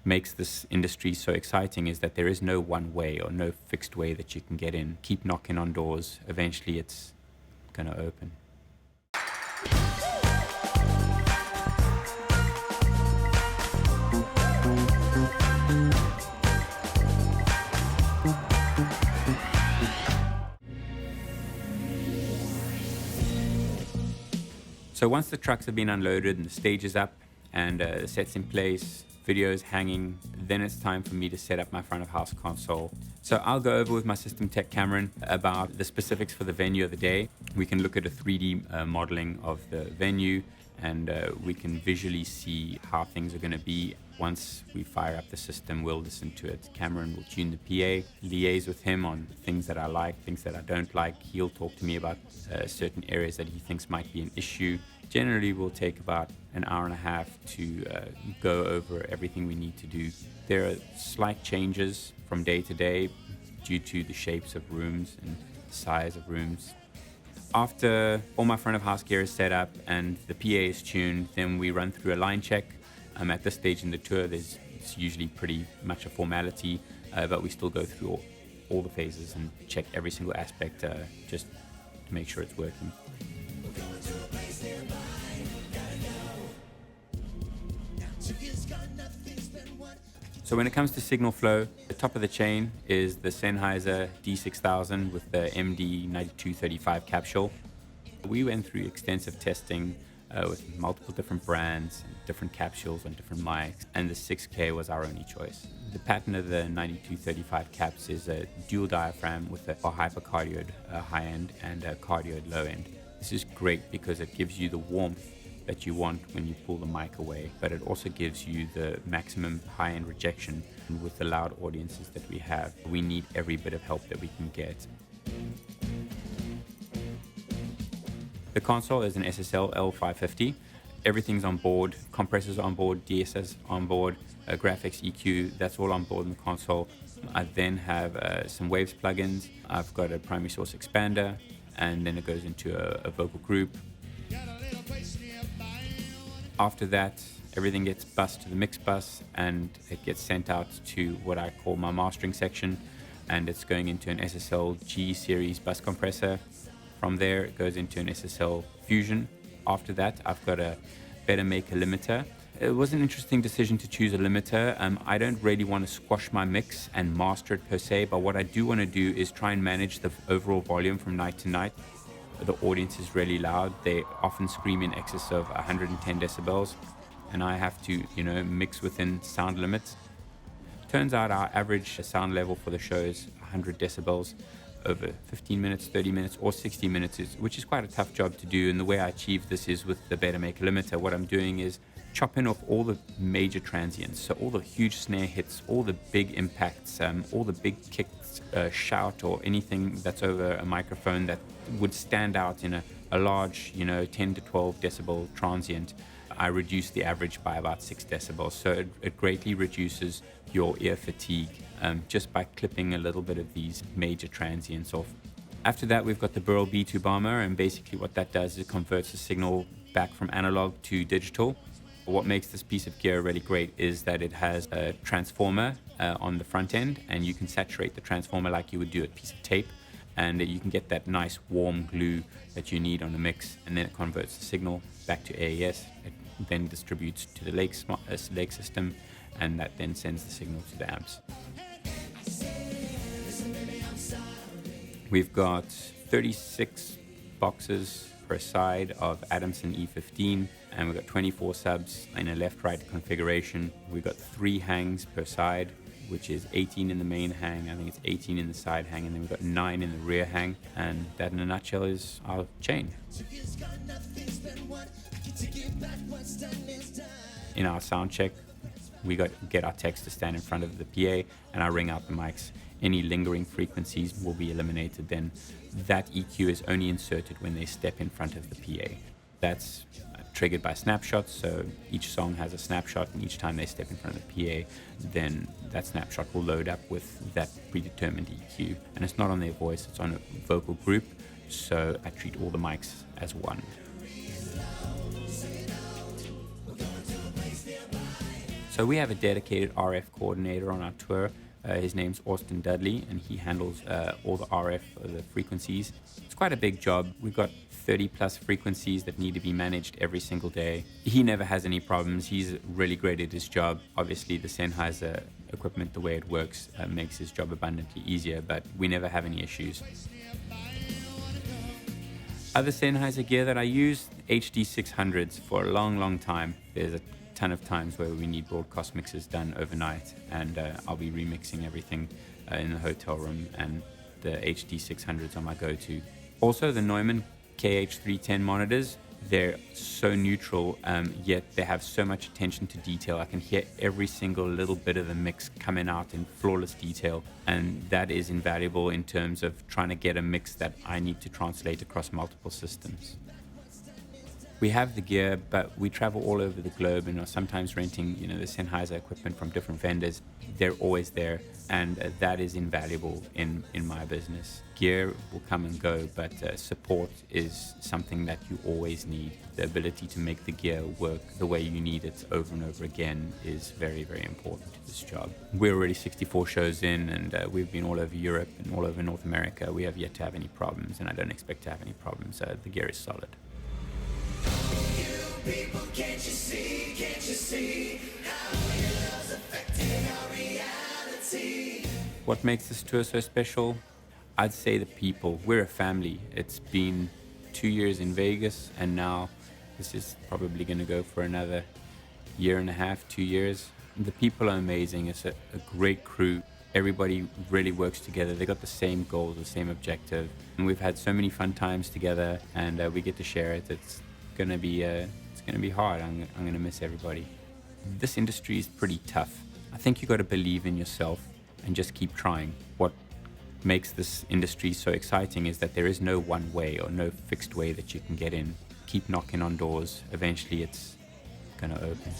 makes this industry so exciting is that there is no one way or no fixed way that you can get in. Keep knocking on doors. Eventually it's going to open. So once the trucks have been unloaded and the stage is up and the set's in place, videos hanging, then it's time for me to set up my front of house console. So I'll go over with my system tech Cameron about the specifics for the venue of the day. We can look at a 3D modeling of the venue, and we can visually see how things are going to be. Once we fire up the system, we'll listen to it. Cameron will tune the PA, liaise with him on things that I like, things that I don't like. He'll talk to me about certain areas that he thinks might be an issue. Generally, we'll take about an hour and a half to go over everything we need to do. There are slight changes from day to day due to the shapes of rooms and the size of rooms. After all my front of house gear is set up and the PA is tuned, then we run through a line check. At this stage in the tour, it's usually pretty much a formality, but we still go through all the phases and check every single aspect just to make sure it's working. So when it comes to signal flow, the top of the chain is the Sennheiser D6000 with the MD9235 capsule. We went through extensive testing with multiple different brands, and different capsules on different mics, and the 6K was our only choice. The pattern of the 9235 caps is a dual diaphragm with a hypercardioid high end and a cardioid low end. This is great because it gives you the warmth that you want when you pull the mic away, but it also gives you the maximum high-end rejection. And with the loud audiences that we have, we need every bit of help that we can get. The console is an SSL L550. Everything's on board, compressors on board, DSS on board, graphics, EQ, that's all on board in the console. I then have some Waves plugins. I've got a primary source expander, and then it goes into a vocal group. After that, everything gets bused to the mix bus and it gets sent out to what I call my mastering section, and it's going into an SSL G series bus compressor. From there, it goes into an SSL Fusion. After that, I've got a Better Maker limiter. It was an interesting decision to choose a limiter. I don't really want to squash my mix and master it per se, but what I do want to do is try and manage the overall volume from night to night. The audience is really loud. They often scream in excess of 110 decibels, and I have to, mix within sound limits. Turns out our average sound level for the show is 100 decibels over 15 minutes, 30 minutes, or 60 minutes, which is quite a tough job to do. And the way I achieve this is with the Better Maker limiter. What I'm doing is chopping off all the major transients, so all the huge snare hits, all the big impacts, all the big kicks, shout, or anything that's over a microphone that would stand out in a large, 10 to 12 decibel transient. I reduce the average by about 6 decibels, so it greatly reduces your ear fatigue just by clipping a little bit of these major transients off. After that, we've got the Burl B2 Bomber, and basically what that does is it converts the signal back from analog to digital. What makes this piece of gear really great is that it has a transformer on the front end, and you can saturate the transformer like you would do a piece of tape, and you can get that nice warm glue that you need on the mix, and then it converts the signal back to AES. It then distributes to the Lake system, and that then sends the signal to the amps. We've got 36 boxes per side of Adamson E15, and we've got 24 subs in a left-right configuration. We've got 3 hangs per side, which is 18 in the main hang, I think it's 18 in the side hang, and then we've got 9 in the rear hang, and that in a nutshell is our chain. In our sound check, we get our techs to stand in front of the PA, and I ring out the mics. Any lingering frequencies will be eliminated. Then that EQ is only inserted when they step in front of the PA. That's triggered by snapshots, so each song has a snapshot, and each time they step in front of the PA, then that snapshot will load up with that predetermined EQ. And it's not on their voice, it's on a vocal group, so I treat all the mics as one. So we have a dedicated RF coordinator on our tour. His name's Austin Dudley, and he handles all the RF, the frequencies. It's quite a big job. We've got 30 plus frequencies that need to be managed every single day. He never has any problems. He's really great at his job. Obviously, the Sennheiser equipment, the way it works, makes his job abundantly easier, but we never have any issues. Other Sennheiser gear that I use, HD 600s for a long time. There's a ton of times where we need broadcast mixes done overnight, and I'll be remixing everything in the hotel room, and the HD 600s are my go-to. Also, the Neumann KH310 monitors, they're so neutral, yet they have so much attention to detail. I can hear every single little bit of the mix coming out in flawless detail, and that is invaluable in terms of trying to get a mix that I need to translate across multiple systems. We have the gear, but we travel all over the globe and are sometimes renting, the Sennheiser equipment from different vendors. They're always there, and that is invaluable in my business. Gear will come and go, but support is something that you always need. The ability to make the gear work the way you need it over and over again is very, very important to this job. We're already 64 shows in, and we've been all over Europe and all over North America. We have yet to have any problems, and I don't expect to have any problems. The gear is solid. People, can't you see how your love's affecting our reality? What makes this tour so special? I'd say the people. We're a family. It's been 2 years in Vegas, and now this is probably going to go for another year and a half, 2 years. The people are amazing. It's a great crew. Everybody really works together. They got the same goals, the same objective. And we've had so many fun times together, and we get to share it. It's going to be hard. I'm going to miss everybody. This industry is pretty tough. I think you got to believe in yourself and just keep trying. What makes this industry so exciting is that there is no one way or no fixed way that you can get in. Keep knocking on doors. Eventually it's going to open.